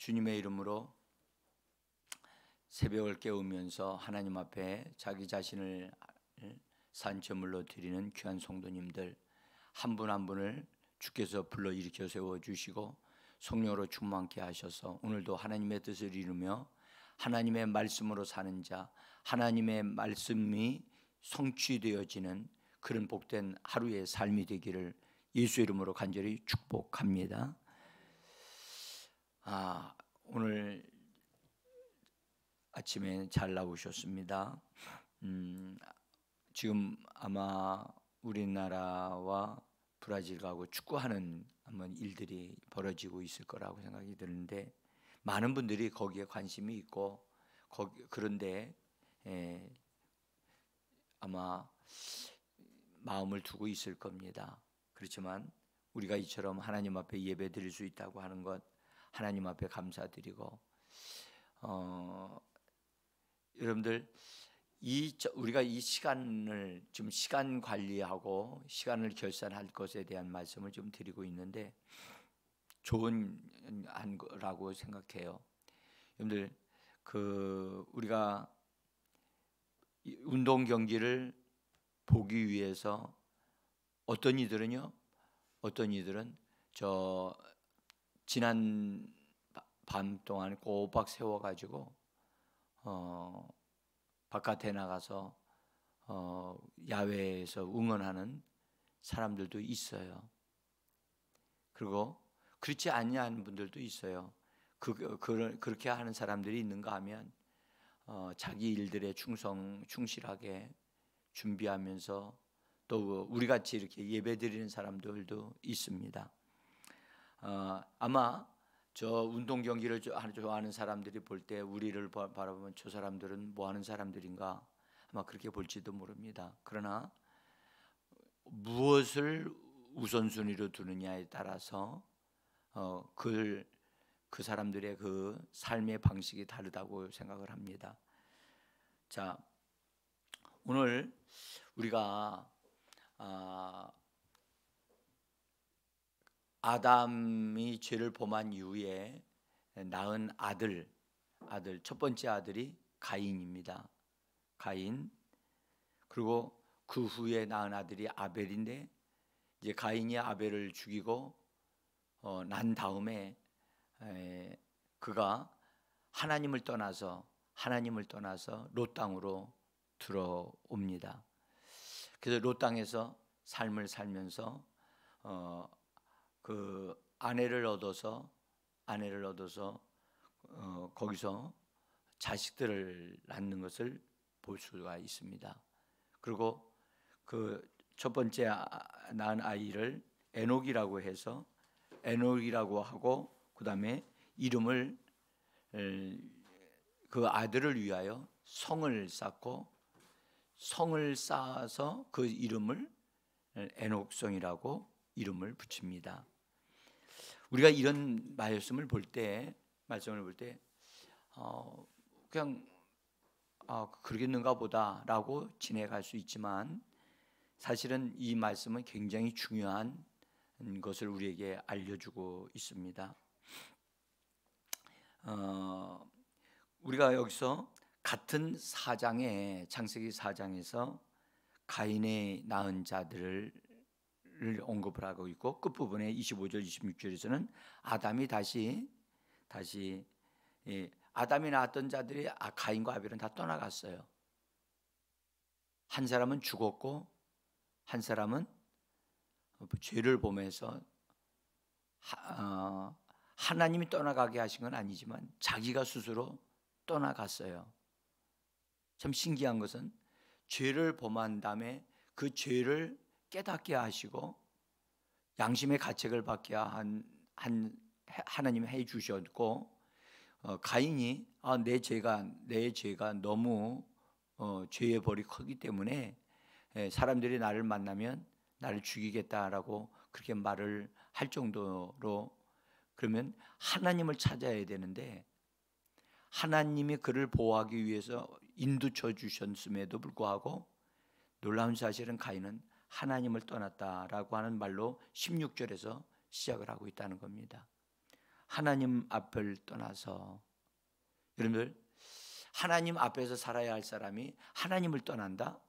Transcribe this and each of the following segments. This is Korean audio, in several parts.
주님의 이름으로 새벽을 깨우면서 하나님 앞에 자기 자신을 산제물로 드리는 귀한 성도님들 한 분 한 분을 주께서 불러 일으켜 세워주시고 성령으로 충만케 하셔서 오늘도 하나님의 뜻을 이루며 하나님의 말씀으로 사는 자, 하나님의 말씀이 성취되어지는 그런 복된 하루의 삶이 되기를 예수 이름으로 간절히 축복합니다. 오늘 아침에 잘 나오셨습니다. 지금 아마 우리나라와 브라질하고 축구하는 한번 일들이 벌어지고 있을 거라고 생각이 드는데 많은 분들이 거기에 관심이 있고 그런데 아마 마음을 두고 있을 겁니다. 그렇지만 우리가 이처럼 하나님 앞에 예배 드릴 수 있다고 하는 것 하나님 앞에 감사드리고 여러분들 우리가 이 시간을 좀 시간 관리하고 시간을 결산할 것에 대한 말씀을 좀 드리고 있는데 좋은 거라고 생각해요. 여러분들 우리가 운동 경기를 보기 위해서 어떤 이들은 지난 밤 동안 꼬박 세워가지고 바깥에 나가서 야외에서 응원하는 사람들도 있어요. 그리고 그렇지 않냐는 분들도 있어요. 그렇게 하는 사람들이 있는가 하면 자기 일들에 충실하게 준비하면서 또 우리 같이 이렇게 예배드리는 사람들도 있습니다. 아마 저 운동 경기를 좋아하는 사람들이 볼 때 우리를 바라보면 저 사람들은 뭐 하는 사람들인가 아마 그렇게 볼지도 모릅니다. 그러나 무엇을 우선순위로 두느냐에 따라서 그 사람들의 그 삶의 방식이 다르다고 생각을 합니다. 자, 오늘 우리가 아담이 죄를 범한 이후에 낳은 아들 첫 번째 아들이 가인입니다. 가인. 그리고 그 후에 낳은 아들이 아벨인데 이제 가인이 아벨을 죽이고 난 다음에 그가 하나님을 떠나서 롯 땅으로 들어옵니다. 그래서 롯 땅에서 삶을 살면서 그 아내를 얻어서 거기서 자식들을 낳는 것을 볼 수가 있습니다. 그리고 그 첫 번째 낳은 아이를 에녹이라고 해서 에녹이라고 하고 그다음에 이름을 그 아들을 위하여 성을 쌓고 성을 쌓아서 그 이름을 에녹성이라고 이름을 붙입니다. 우리가 이런 말씀을 볼 때 그냥 그러겠는가 보다라고 지내갈 수 있지만 사실은 이 말씀은 굉장히 중요한 것을 우리에게 알려주고 있습니다. 우리가 여기서 같은 창세기 4장에서 가인의 낳은 자들을 언급을 하고 있고 끝부분에 25절 26절에서는 아담이 다시 아담이 낳았던 자들이 가인과 아벨은 다 떠나갔어요. 한 사람은 죽었고 한 사람은 죄를 범해서 하나님이 떠나가게 하신 건 아니지만 자기가 스스로 떠나갔어요. 참 신기한 것은 죄를 범한 다음에 그 죄를 깨닫게 하시고 양심의 가책을 받게 한 하나님이 해 주셨고 가인이 내 죄가 너무 죄의 벌이 크기 때문에 사람들이 나를 만나면 나를 죽이겠다라고 그렇게 말을 할 정도로 그러면 하나님을 찾아야 되는데 하나님이 그를 보호하기 위해서 인도쳐 주셨음에도 불구하고 놀라운 사실은 가인은 하나님을 떠났다라고 하는 말로 16절에서 시작을 하고 있다는 겁니다. 하나님 앞을 떠나서, 여러분들 하나님 앞에서 살아야 할 사람이 하나님을 떠난다?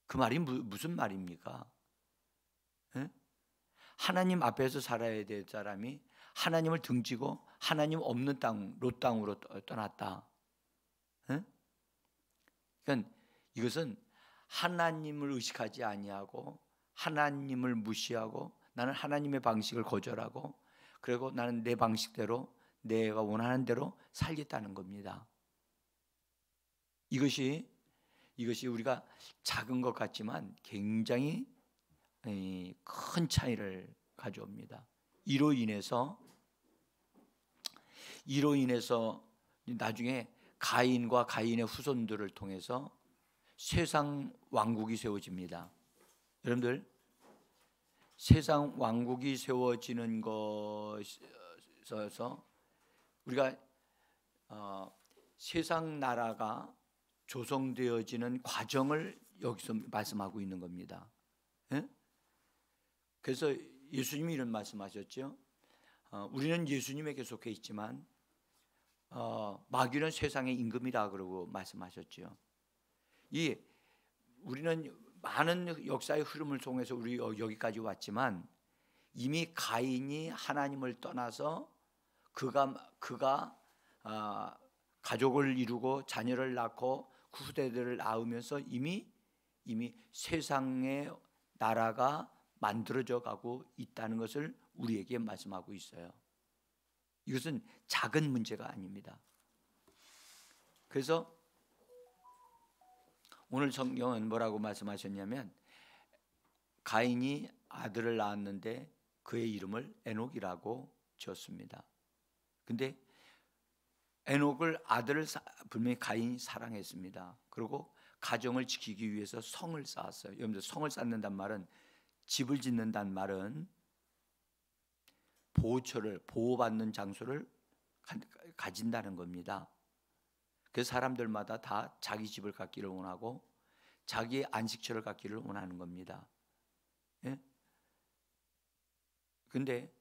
그 말이 무슨 말입니까? 예? 하나님 앞에서 살아야 될 사람이 하나님을 등지고 하나님 없는 땅, 롯 땅으로 떠났다. 예? 그러니까 이것은 하나님을 의식하지 아니하고 하나님을 무시하고 나는 하나님의 방식을 거절하고 그리고 나는 내 방식대로 내가 원하는 대로 살겠다는 겁니다. 이것이 우리가 작은 것 같지만 굉장히 큰 차이를 가져옵니다. 이로 인해서 나중에 가인과 가인의 후손들을 통해서 세상 왕국이 세워집니다. 여러분들 세상 왕국이 세워지는 것에서 우리가 세상 나라가 조성되어지는 과정을 여기서 말씀하고 있는 겁니다. 예? 그래서 예수님이 이런 말씀하셨죠. 우리는 예수님에게 속해 있지만 마귀는 세상의 임금이라 그러고 말씀하셨죠. 우리는 많은 역사의 흐름을 통해서 우리 여기까지 왔지만 이미 가인이 하나님을 떠나서 그가 가족을 이루고 자녀를 낳고 그 후대들을 낳으면서 이미 세상의 나라가 만들어져 가고 있다는 것을 우리에게 말씀하고 있어요. 이것은 작은 문제가 아닙니다. 그래서 오늘 성경은 뭐라고 말씀하셨냐면 가인이 아들을 낳았는데 그의 이름을 에녹이라고 지었습니다. 근데 에녹을 아들을 분명히 가인이 사랑했습니다. 그리고 가정을 지키기 위해서 성을 쌓았어요. 여러분들 성을 쌓는단 말은 집을 짓는단 말은 보호받는 장소를 가진다는 겁니다. 그래서 사람들마다 다 자기 집을 갖기를 원하고 자기의 안식처를 갖기를 원하는 겁니다. 예? 근데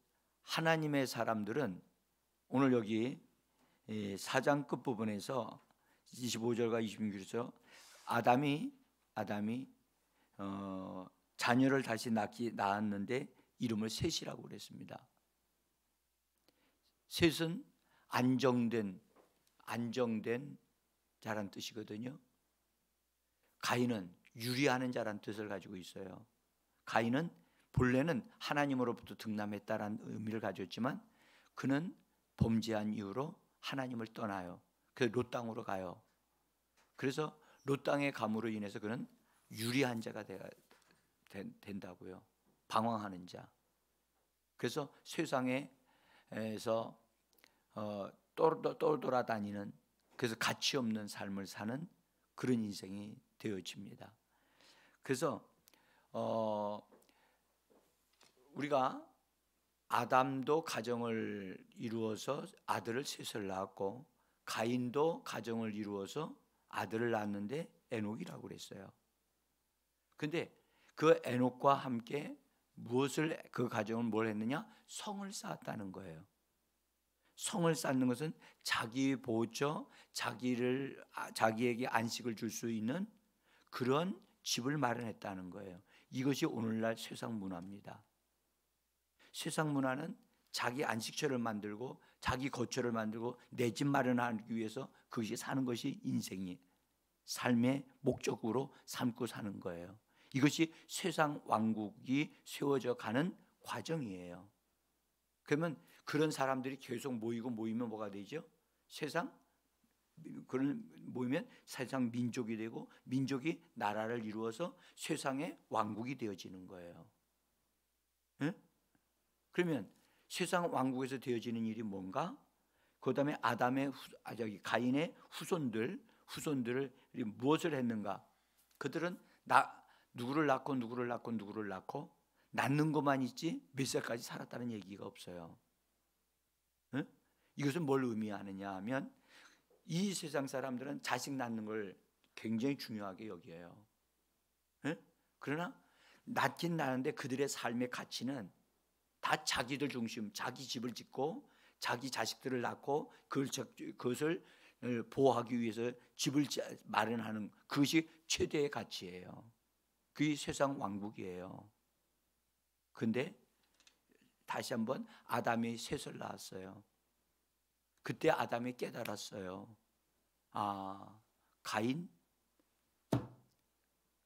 하나님의 사람들은 오늘 여기 4장 끝부분에서 25절과 26절에서 아담이 자녀를 다시 낳았는데 이름을 셋이라고 그랬습니다. 셋은 안정된 자란 뜻이거든요. 가인은 유리하는 자란 뜻을 가지고 있어요. 가인은 본래는 하나님으로부터 등남했다라는 의미를 가졌지만 그는 범죄한 이후로 하나님을 떠나요. 그래서 롯 땅으로 가요. 그래서 롯 땅에 감으로 인해서 그는 유리한 자가 된다고요. 방황하는 자. 그래서 세상에서 돌아다니는, 그래서 가치 없는 삶을 사는 그런 인생이 되어집니다. 그래서 우리가 아담도 가정을 이루어서 아들을 셋을 낳았고 가인도 가정을 이루어서 아들을 낳았는데 에녹이라고 그랬어요. 근데 그 에녹과 함께 그 가정은 뭘 했느냐? 성을 쌓았다는 거예요. 성을 쌓는 것은 자기 보호처, 자기에게 안식을 줄 수 있는 그런 집을 마련했다는 거예요. 이것이 오늘날 세상 문화입니다. 세상 문화는 자기 안식처를 만들고 자기 거처를 만들고 내 집 마련하기 위해서 그것이 사는 것이 인생이 삶의 목적으로 삼고 사는 거예요. 이것이 세상 왕국이 세워져 가는 과정이에요. 그러면 그런 사람들이 계속 모이면 뭐가 되죠? 모이면 세상 민족이 되고 민족이 나라를 이루어서 세상의 왕국이 되어지는 거예요. 네? 그러면 세상 왕국에서 되어지는 일이 뭔가? 그다음에 가인의 후손들을 무엇을 했는가? 그들은 누구를 낳고 낳는 것만 있지 몇 살까지 살았다는 얘기가 없어요. 네? 이것은 뭘 의미하느냐 하면 이 세상 사람들은 자식 낳는 걸 굉장히 중요하게 여겨요. 네? 그러나 낳긴 낳는데 그들의 삶의 가치는 다 자기들 중심, 자기 집을 짓고 자기 자식들을 낳고 그것을 보호하기 위해서 집을 마련하는 그것이 최대의 가치예요. 그게 세상 왕국이에요. 그런데 다시 한번 아담이 셋을 낳았어요. 그때 아담이 깨달았어요. 아, 가인,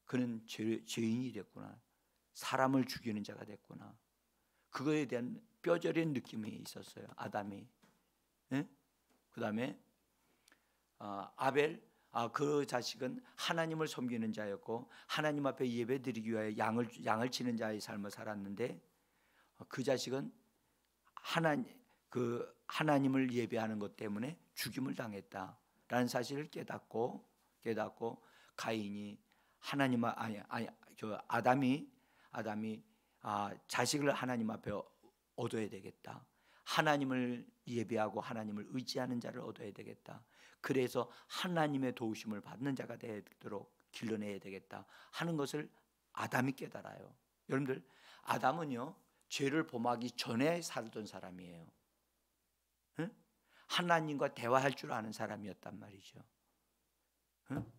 그는 죄인이 됐구나. 사람을 죽이는 자가 됐구나. 그거에 대한 뼈저린 느낌이 있었어요. 아담이. 네? 그 다음에 아벨, 그 자식은 하나님을 섬기는 자였고 하나님 앞에 예배드리기 위하여 양을 치는 자의 삶을 살았는데 그 자식은 하나님을 예배하는 것 때문에 죽임을 당했다라는 사실을 깨닫고 가인이 아담이 자식을 하나님 앞에 얻어야 되겠다. 하나님을 예배하고 하나님을 의지하는 자를 얻어야 되겠다. 그래서 하나님의 도우심을 받는 자가 되도록 길러내야 되겠다 하는 것을 아담이 깨달아요. 여러분들, 아담은요 죄를 범하기 전에 살던 사람이에요. 응? 하나님과 대화할 줄 아는 사람이었단 말이죠. 응?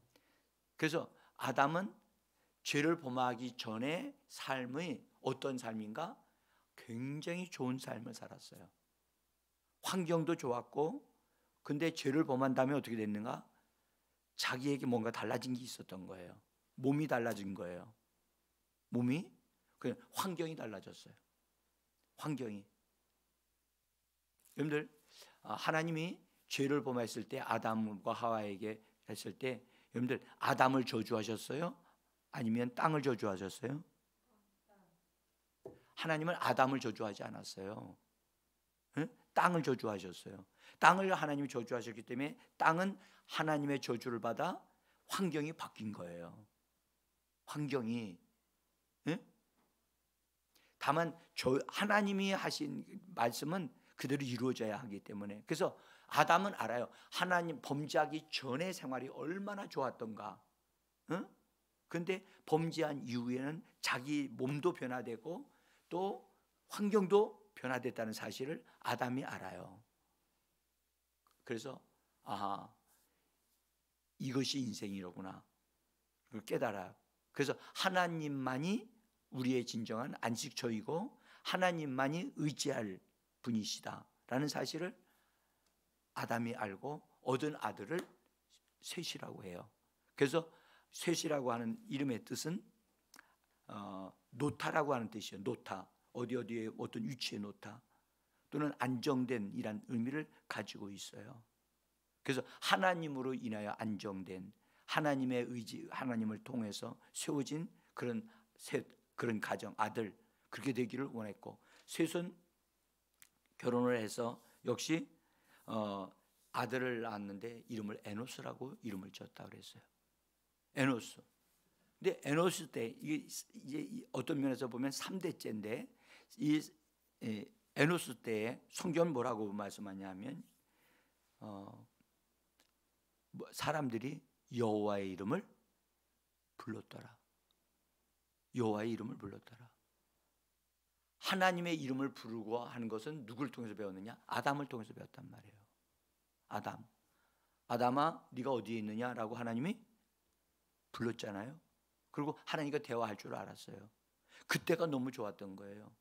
그래서 아담은 죄를 범하기 전에 삶이 어떤 삶인가? 굉장히 좋은 삶을 살았어요. 환경도 좋았고, 근데 죄를 범한 다음에 어떻게 됐는가? 자기에게 뭔가 달라진 게 있었던 거예요. 몸이 달라진 거예요. 환경이 달라졌어요. 환경이. 여러분들, 하나님이 죄를 범했을 때 아담과 하와에게 했을 때 여러분들 아담을 저주하셨어요? 아니면 땅을 저주하셨어요? 하나님은 아담을 저주하지 않았어요. 응? 땅을 저주하셨어요. 땅을 하나님이 저주하셨기 때문에 땅은 하나님의 저주를 받아 환경이 바뀐 거예요. 환경이. 응? 다만 하나님이 하신 말씀은 그대로 이루어져야 하기 때문에. 그래서 아담은 알아요. 하나님 범죄하기 전의 생활이 얼마나 좋았던가. 응? 그런데 범죄한 이후에는 자기 몸도 변화되고 또 환경도 변화됐다는 사실을 아담이 알아요. 그래서 이것이 인생이로구나. 그걸 깨달아요. 그래서 하나님만이 우리의 진정한 안식처이고 하나님만이 의지할 분이시다라는 사실을 아담이 알고 얻은 아들을 셋이라고 해요. 그래서 셋이라고 하는 이름의 뜻은 노타라고 하는 뜻이에요. 노타, 어디에 어떤 위치에 놓다 또는 안정된 이란 의미를 가지고 있어요. 그래서 하나님으로 인하여 안정된 하나님의 의지, 하나님을 통해서 세워진 그런 가정, 아들, 그렇게 되기를 원했고, 셋은 결혼을 해서 역시 아들을 낳았는데 이름을 에노스라고 이름을 지었다 그랬어요. 에노스. 근데 에노스 때 이게 어떤 면에서 보면 3대째인데 이 에노스 때에 성경은 뭐라고 말씀하냐면 사람들이 여호와의 이름을 불렀더라. 여호와의 이름을 불렀더라. 하나님의 이름을 부르고 하는 것은 누구를 통해서 배웠느냐? 아담을 통해서 배웠단 말이에요. 아담아 네가 어디에 있느냐라고 하나님이 불렀잖아요. 그리고 하나님과 대화할 줄 알았어요. 그때가 너무 좋았던 거예요.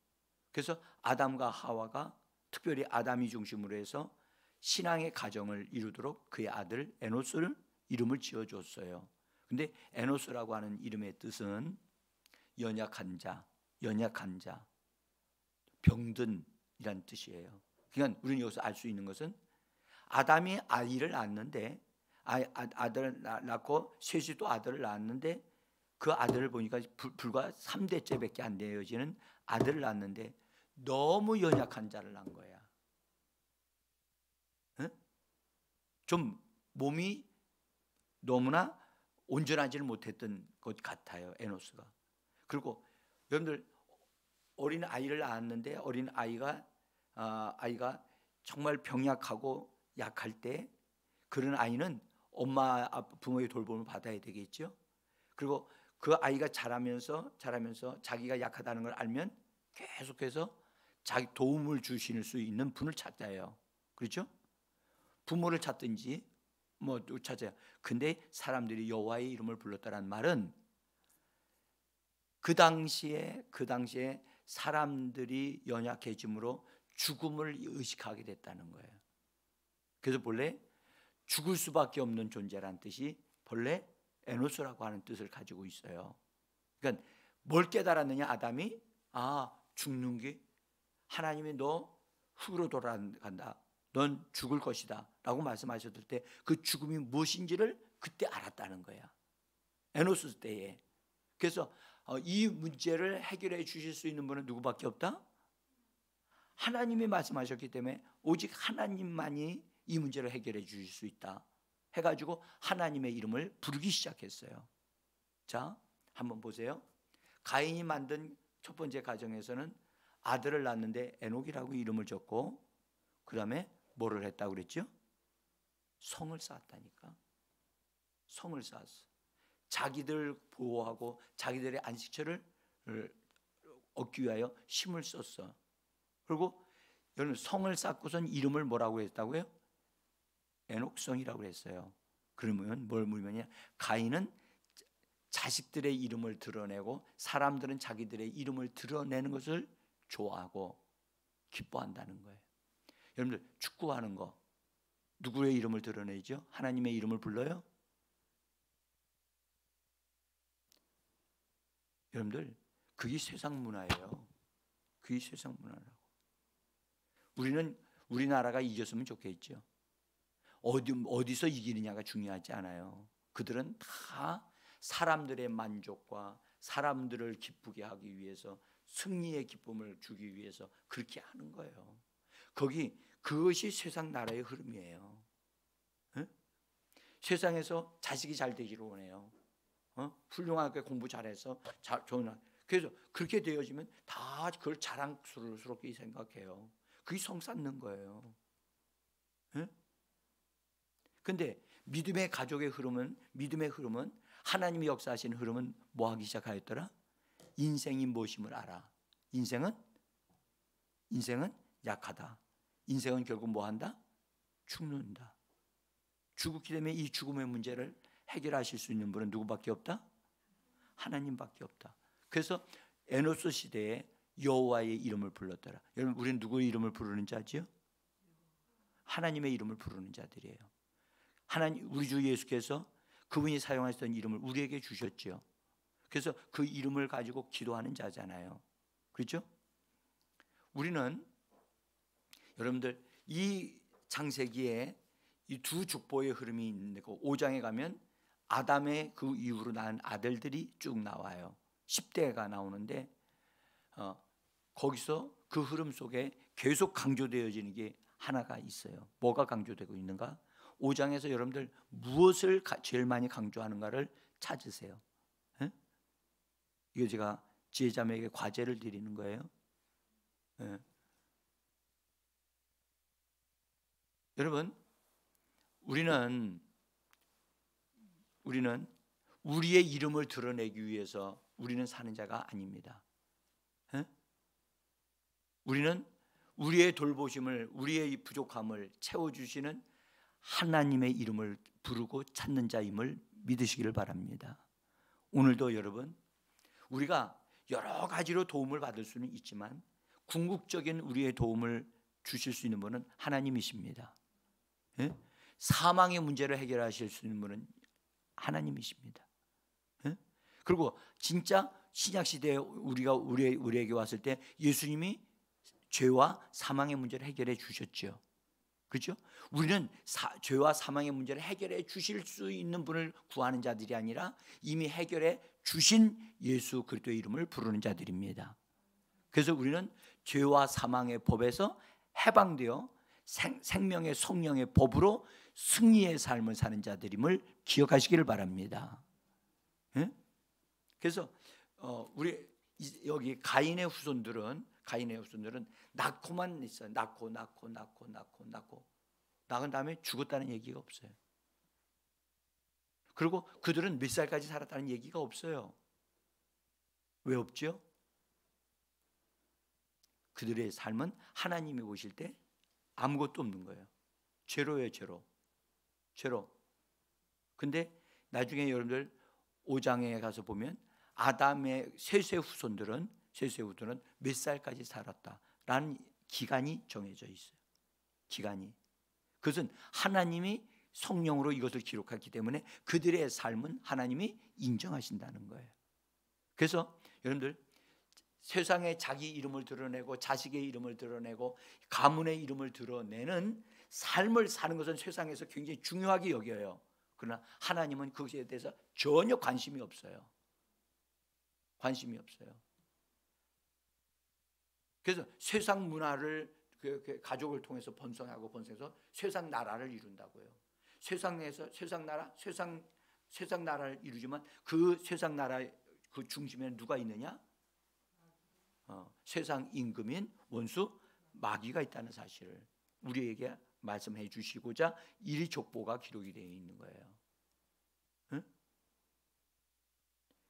그래서 아담과 하와가 특별히 아담이 중심으로 해서 신앙의 가정을 이루도록 그의 아들 에노스를 이름을 지어줬어요. 근데 에노스라고 하는 이름의 뜻은 연약한 자, 병든이란 뜻이에요. 그러니까 우리는 여기서 알 수 있는 것은 아담이 아이를 낳았는데 아들을 낳고 셋이 또 아들을 낳았는데 그 아들을 보니까 불과 3대째밖에 안 되어지는 아들을 낳았는데 너무 연약한 자를 낳은 거야. 응? 좀 몸이 너무나 온전하지는 못했던 것 같아요, 에노스가. 그리고 여러분들 어린 아이를 낳았는데 어린 아이가 정말 병약하고 약할 때 그런 아이는 엄마 부모의 돌봄을 받아야 되겠죠. 그리고 그 아이가 자라면서 자기가 약하다는 걸 알면 계속해서 자기 도움을 주실 수 있는 분을 찾아요. 그렇죠? 부모를 찾든지 뭐 찾아요. 근데 사람들이 여호와의 이름을 불렀다는 말은 그 당시에 사람들이 연약해짐으로 죽음을 의식하게 됐다는 거예요. 그래서 본래 죽을 수밖에 없는 존재라는 뜻이 본래 에노스라고 하는 뜻을 가지고 있어요. 그러니까 뭘 깨달았느냐? 아담이 죽는 게 하나님이 너 흙으로 돌아간다. 넌 죽을 것이다 라고 말씀하셨을 때 그 죽음이 무엇인지를 그때 알았다는 거야. 에노스 때에. 그래서 이 문제를 해결해 주실 수 있는 분은 누구밖에 없다? 하나님이 말씀하셨기 때문에 오직 하나님만이 이 문제를 해결해 주실 수 있다 해가지고 하나님의 이름을 부르기 시작했어요. 자, 한번 보세요. 가인이 만든 첫 번째 가정에서는 아들을 낳았는데 에녹이라고 이름을 줬고, 그 다음에 뭐를 했다고 그랬죠? 성을 쌓았다니까. 성을 쌓았어. 자기들 보호하고 자기들의 안식처를 얻기 위하여 힘을 썼어. 그리고 여러분, 성을 쌓고선 이름을 뭐라고 했다고요? 에녹성이라고 했어요. 그러면 뭘 물으냐? 가인은 자식들의 이름을 드러내고 사람들은 자기들의 이름을 드러내는 것을 좋아하고 기뻐한다는 거예요. 여러분들, 축구하는 거 누구의 이름을 드러내죠? 하나님의 이름을 불러요? 여러분들, 그게 세상 문화예요. 그게 세상 문화라고. 우리는 우리나라가 이겼으면 좋겠죠. 어디서 이기느냐가 중요하지 않아요. 그들은 다 사람들의 만족과 사람들을 기쁘게 하기 위해서, 승리의 기쁨을 주기 위해서 그렇게 하는 거예요. 그것이 세상 나라의 흐름이에요. 에? 세상에서 자식이 잘 되기를 원해요. 훌륭하게 공부 잘해서 좋은 학. 그래서 그렇게 되어지면 다 그걸 자랑스럽게 생각해요. 그게 성 쌓는 거예요. 그런데 믿음의 가족의 흐름은, 믿음의 흐름은, 하나님이 역사하시는 흐름은 뭐 하기 시작하였더라? 인생이 무엇임을 알아. 인생은 약하다. 인생은 결국 뭐 한다? 죽는다. 죽기 때문에 이 죽음의 문제를 해결하실 수 있는 분은 누구밖에 없다? 하나님밖에 없다. 그래서 에노스 시대에 여호와의 이름을 불렀더라. 여러분, 우리는 누구의 이름을 부르는 자지요? 하나님의 이름을 부르는 자들이에요. 하나님, 우리 주 예수께서 그분이 사용하셨던 이름을 우리에게 주셨죠. 그래서 그 이름을 가지고 기도하는 자잖아요. 그렇죠? 우리는 여러분들, 이 창세기에 이 두 족보의 흐름이 있는데, 그 5장에 가면 아담의 그 이후로 낳은 아들들이 쭉 나와요. 10대가 나오는데 거기서 그 흐름 속에 계속 강조되어지는 게 하나가 있어요. 뭐가 강조되고 있는가? 5장에서 여러분들 무엇을 제일 많이 강조하는가를 찾으세요. 에? 이거 제가 지혜자매에게 과제를 드리는 거예요. 에. 여러분, 우리는 우리의 이름을 드러내기 위해서 우리는 사는 자가 아닙니다. 에? 우리는 우리의 돌보심을, 우리의 부족함을 채워주시는 하나님의 이름을 부르고 찾는 자임을 믿으시기를 바랍니다. 오늘도 여러분, 우리가 여러 가지로 도움을 받을 수는 있지만 궁극적인 우리의 도움을 주실 수 있는 분은 하나님이십니다. 예? 사망의 문제를 해결하실 수 있는 분은 하나님이십니다. 예? 그리고 진짜 신약시대에 우리에게 왔을 때 예수님이 죄와 사망의 문제를 해결해 주셨죠. 그렇죠? 우리는 죄와 사망의 문제를 해결해 주실 수 있는 분을 구하는 자들이 아니라 이미 해결해 주신 예수 그리스도의 이름을 부르는 자들입니다. 그래서 우리는 죄와 사망의 법에서 해방되어 생명의 성령의 법으로 승리의 삶을 사는 자들임을 기억하시기를 바랍니다. 예? 그래서 우리 여기 가인의 후손들은 낳고만 있어요. 낳고 낳은 다음에 죽었다는 얘기가 없어요. 그리고 그들은 몇 살까지 살았다는 얘기가 없어요. 왜 없죠? 그들의 삶은 하나님이 보실 때 아무것도 없는 거예요. 제로예요, 제로. 근데 나중에 여러분들 5장에 가서 보면 아담의 셋의 후손들은 몇 살까지 살았다라는 기간이 정해져 있어요. 기간이. 그것은 하나님이 성령으로 이것을 기록했기 때문에 그들의 삶은 하나님이 인정하신다는 거예요. 그래서 여러분들 세상에 자기 이름을 드러내고 자식의 이름을 드러내고 가문의 이름을 드러내는 삶을 사는 것은 세상에서 굉장히 중요하게 여겨요. 그러나 하나님은 그것에 대해서 전혀 관심이 없어요. 관심이 없어요. 그래서 세상 문화를 가족을 통해서 번성하고 번성해서 세상 나라를 이룬다고요. 세상에서 세상 나라를 이루지만 그 세상 나라의 그 중심에는 누가 있느냐? 세상 임금인 원수 마귀가 있다는 사실을 우리에게 말씀해 주시고자 이 족보가 기록이 되어 있는 거예요. 응?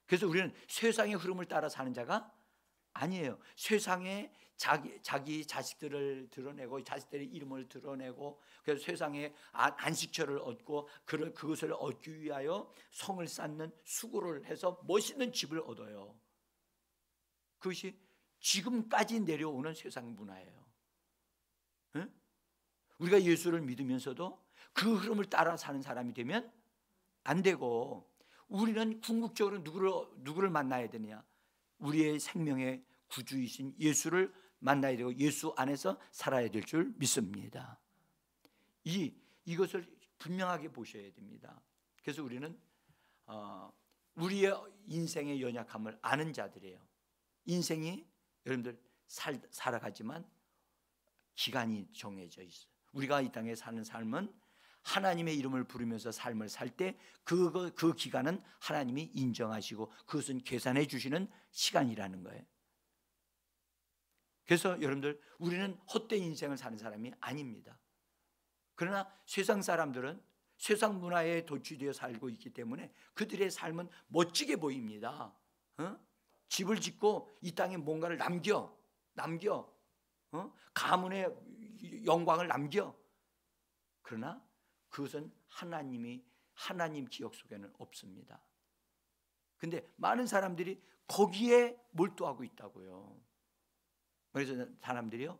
그래서 우리는 세상의 흐름을 따라 사는 자가 아니에요. 세상에 자기 자식들을 드러내고 자식들의 이름을 드러내고 그래서 세상에 안식처를 얻고 그것을 얻기 위하여 성을 쌓는 수고를 해서 멋있는 집을 얻어요. 그것이 지금까지 내려오는 세상 문화예요. 응? 우리가 예수를 믿으면서도 그 흐름을 따라 사는 사람이 되면 안 되고 우리는 궁극적으로 누구를 만나야 되느냐? 우리의 생명의 구주이신 예수를 만나야 되고 예수 안에서 살아야 될 줄 믿습니다. 이것을 분명하게 보셔야 됩니다. 그래서 우리는 우리의 인생의 연약함을 아는 자들이에요. 인생이 여러분들 살아가지만 기간이 정해져 있어요. 우리가 이 땅에 사는 삶은 하나님의 이름을 부르면서 삶을 살 때 그 기간은 하나님이 인정하시고 그것은 계산해 주시는 시간이라는 거예요. 그래서 여러분들 우리는 헛된 인생을 사는 사람이 아닙니다. 그러나 세상 사람들은 세상 문화에 도취되어 살고 있기 때문에 그들의 삶은 멋지게 보입니다. 집을 짓고 이 땅에 뭔가를 남겨 가문의 영광을 남겨. 그러나 그것은 하나님 기억 속에는 없습니다. 근데 많은 사람들이 거기에 몰두하고 있다고요. 그래서 사람들이요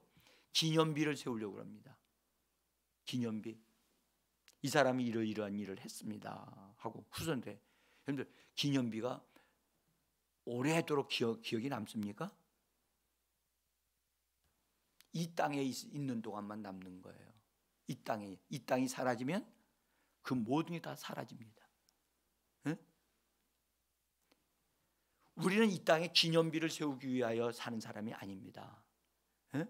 기념비를 세우려고 합니다. 기념비. 이 사람이 이러이러한 일을 했습니다 하고 후손들. 여러분들 기념비가 오래도록 기억이 남습니까? 이 땅에 있는 동안만 남는 거예요. 이 땅이 사라지면 그 모든 게 다 사라집니다. 응? 우리는 이 땅에 기념비를 세우기 위하여 사는 사람이 아닙니다. 응?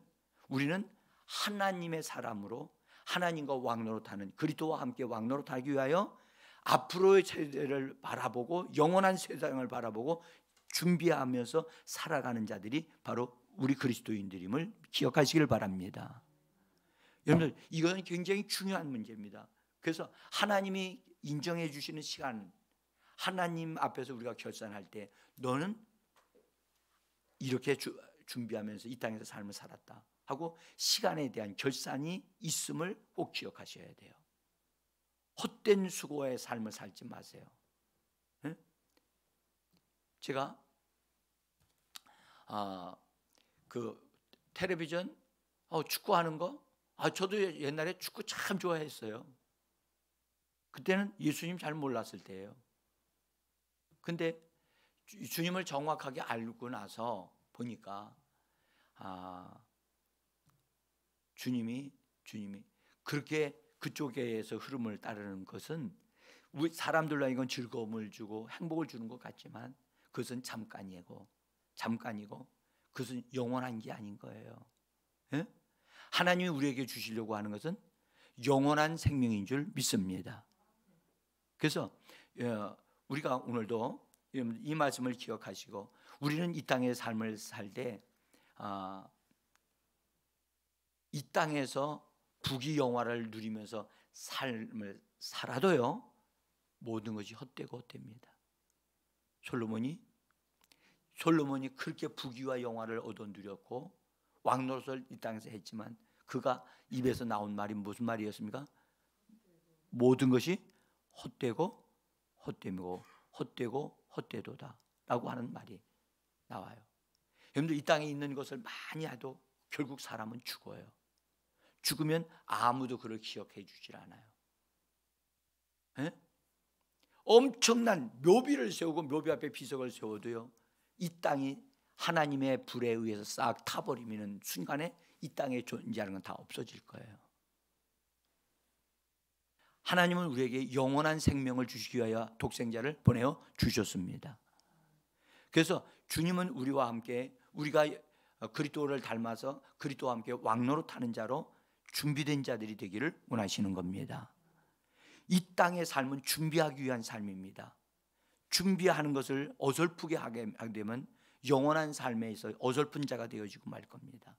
우리는 하나님의 사람으로 하나님과 왕노릇하는 그리스도와 함께 왕노릇하기 위하여 앞으로의 세대를 바라보고 영원한 세상을 바라보고 준비하면서 살아가는 자들이 바로 우리 그리스도인들임을 기억하시길 바랍니다. 여러분들 이것은 굉장히 중요한 문제입니다. 그래서 하나님이 인정해 주시는 시간, 하나님 앞에서 우리가 결산할 때 너는 이렇게 준비하면서 이 땅에서 삶을 살았다 하고 시간에 대한 결산이 있음을 꼭 기억하셔야 돼요. 헛된 수고의 삶을 살지 마세요. 네? 제가 그 텔레비전 축구하는 거 저도 옛날에 축구 참 좋아했어요. 그때는 예수님 잘 몰랐을 때예요. 근데 주님을 정확하게 알고 나서 보니까 주님이 그렇게 그쪽에서 흐름을 따르는 것은 사람들로 하여금 즐거움을 주고 행복을 주는 것 같지만 그것은 잠깐이고 그것은 영원한 게 아닌 거예요. 예? 하나님이 우리에게 주시려고 하는 것은 영원한 생명인 줄 믿습니다. 그래서 우리가 오늘도 이 말씀을 기억하시고 우리는 이 땅의 삶을 살 때 이 땅에서 부귀영화를 누리면서 삶을 살아도요 모든 것이 헛되고 헛됩니다. 솔로몬이 그렇게 부귀와 영화를 얻어 누렸고 왕노릇을 이 땅에서 했지만 그가 입에서 나온 말이 무슨 말이었습니까? 모든 것이 헛되고 헛됨이고 헛되고 헛되도다 라고 하는 말이 나와요. 여러분들 이 땅에 있는 것을 많이 해도 결국 사람은 죽어요. 죽으면 아무도 그를 기억해 주질 않아요. 에? 엄청난 묘비를 세우고 묘비 앞에 비석을 세워도요, 이 땅이 하나님의 불에 의해서 싹 타버리는 순간에 이 땅에 존재하는 건 다 없어질 거예요. 하나님은 우리에게 영원한 생명을 주시기 위하여 독생자를 보내어 주셨습니다. 그래서 주님은 우리와 함께, 우리가 그리스도를 닮아서 그리스도와 함께 왕노릇하는 자로 준비된 자들이 되기를 원하시는 겁니다. 이 땅의 삶은 준비하기 위한 삶입니다. 준비하는 것을 어설프게 하게 되면 영원한 삶에 있어 어설픈 자가 되어지고 말 겁니다.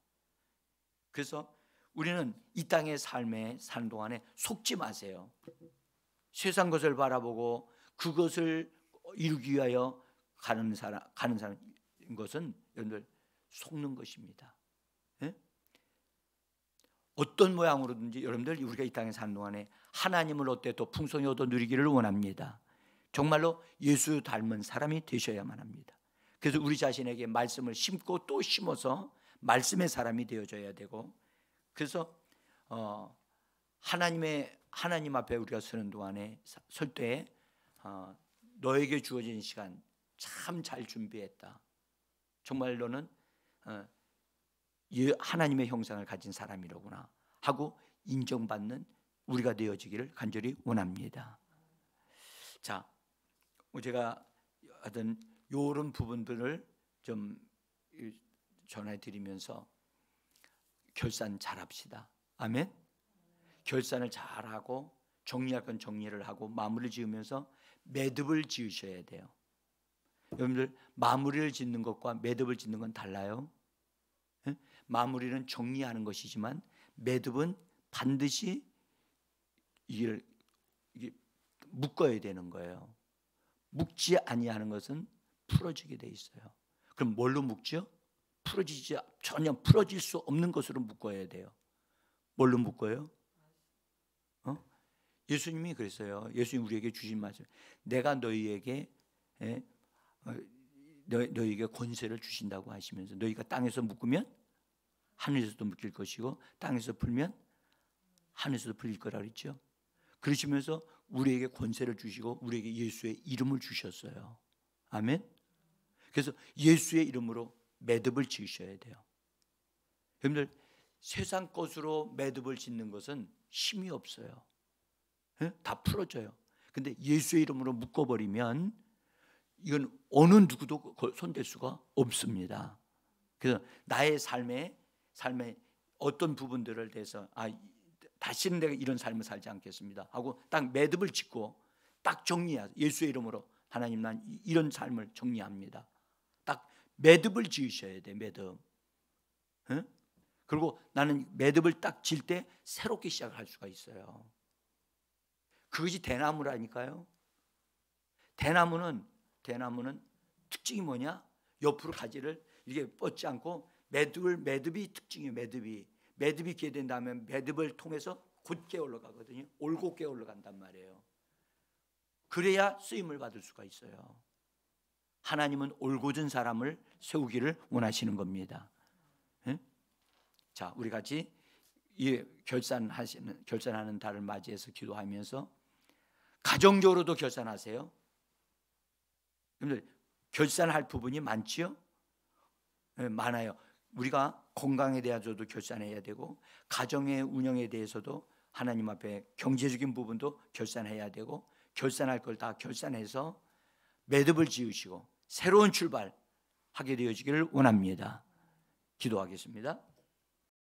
그래서 우리는 이 땅의 삶에 사는 동안에 속지 마세요. 세상 것을 바라보고 그것을 이루기 위하여 가는 사람 것은 여러분들 속는 것입니다. 예? 어떤 모양으로든지 여러분들 우리가 이 땅에 사는 동안에 하나님을 어때 더 풍성히 얻어 누리기를 원합니다. 정말로 예수 닮은 사람이 되셔야만 합니다. 그래서 우리 자신에게 말씀을 심고 또 심어서 말씀의 사람이 되어져야 되고, 그래서 하나님 앞에 우리가 서는 동안에 설 때 너에게 주어진 시간 참 잘 준비했다. 정말 너는 하나님의 형상을 가진 사람이로구나 하고 인정받는 우리가 되어지기를 간절히 원합니다. 자, 제가 하여튼 이런 부분들을 좀 전해드리면서 결산 잘합시다. 아멘. 결산을 잘하고 정리할 건 정리를 하고 마무리를 지으면서 매듭을 지으셔야 돼요. 여러분들 마무리를 짓는 것과 매듭을 짓는 건 달라요. 마무리는 정리하는 것이지만 매듭은 반드시 이게 묶어야 되는 거예요. 묶지 아니하는 것은 풀어지게 돼 있어요. 그럼 뭘로 묶죠? 전혀 풀어질 수 없는 것으로 묶어야 돼요. 뭘로 묶어요? 예수님이 그랬어요. 예수님 우리에게 주신 말씀, 내가 너희에게 너희에게 권세를 주신다고 하시면서 너희가 땅에서 묶으면 하늘에서도 묶일 것이고 땅에서 풀면 하늘에서도 풀릴 거라 그랬죠. 그러시면서 우리에게 권세를 주시고 우리에게 예수의 이름을 주셨어요. 아멘. 그래서 예수의 이름으로 매듭을 지으셔야 돼요. 여러분들 세상 것으로 매듭을 짓는 것은 힘이 없어요. 다 풀어져요. 근데 예수의 이름으로 묶어버리면 이건 어느 누구도 손댈 수가 없습니다. 그래서 나의 삶에 어떤 부분들을 대해서 다시는 내가 이런 삶을 살지 않겠습니다 하고 딱 매듭을 짓고 딱 정리해요. 예수의 이름으로 하나님 난 이런 삶을 정리합니다. 딱 매듭을 지으셔야 돼. 매듭. 그리고 나는 매듭을 딱 질 때 새롭게 시작할 수가 있어요. 그것이 대나무라니까요. 대나무는 특징이 뭐냐? 옆으로 가지를 이게 뻗지 않고 매듭이 특징이에요. 매듭이 있게 된다면 매듭을 통해서 곧게 올라가거든요. 올곧게 올라간단 말이에요. 그래야 쓰임을 받을 수가 있어요. 하나님은 올곧은 사람을 세우기를 원하시는 겁니다. 자, 우리 같이 이 결산하는 달을 맞이해서 기도하면서 가정적으로도 결산하세요. 여러분들 결산할 부분이 많지요? 네, 많아요. 우리가 건강에 대해서도 결산해야 되고 가정의 운영에 대해서도 하나님 앞에 경제적인 부분도 결산해야 되고 결산할 걸 다 결산해서 매듭을 지으시고 새로운 출발하게 되어지기를 원합니다. 기도하겠습니다.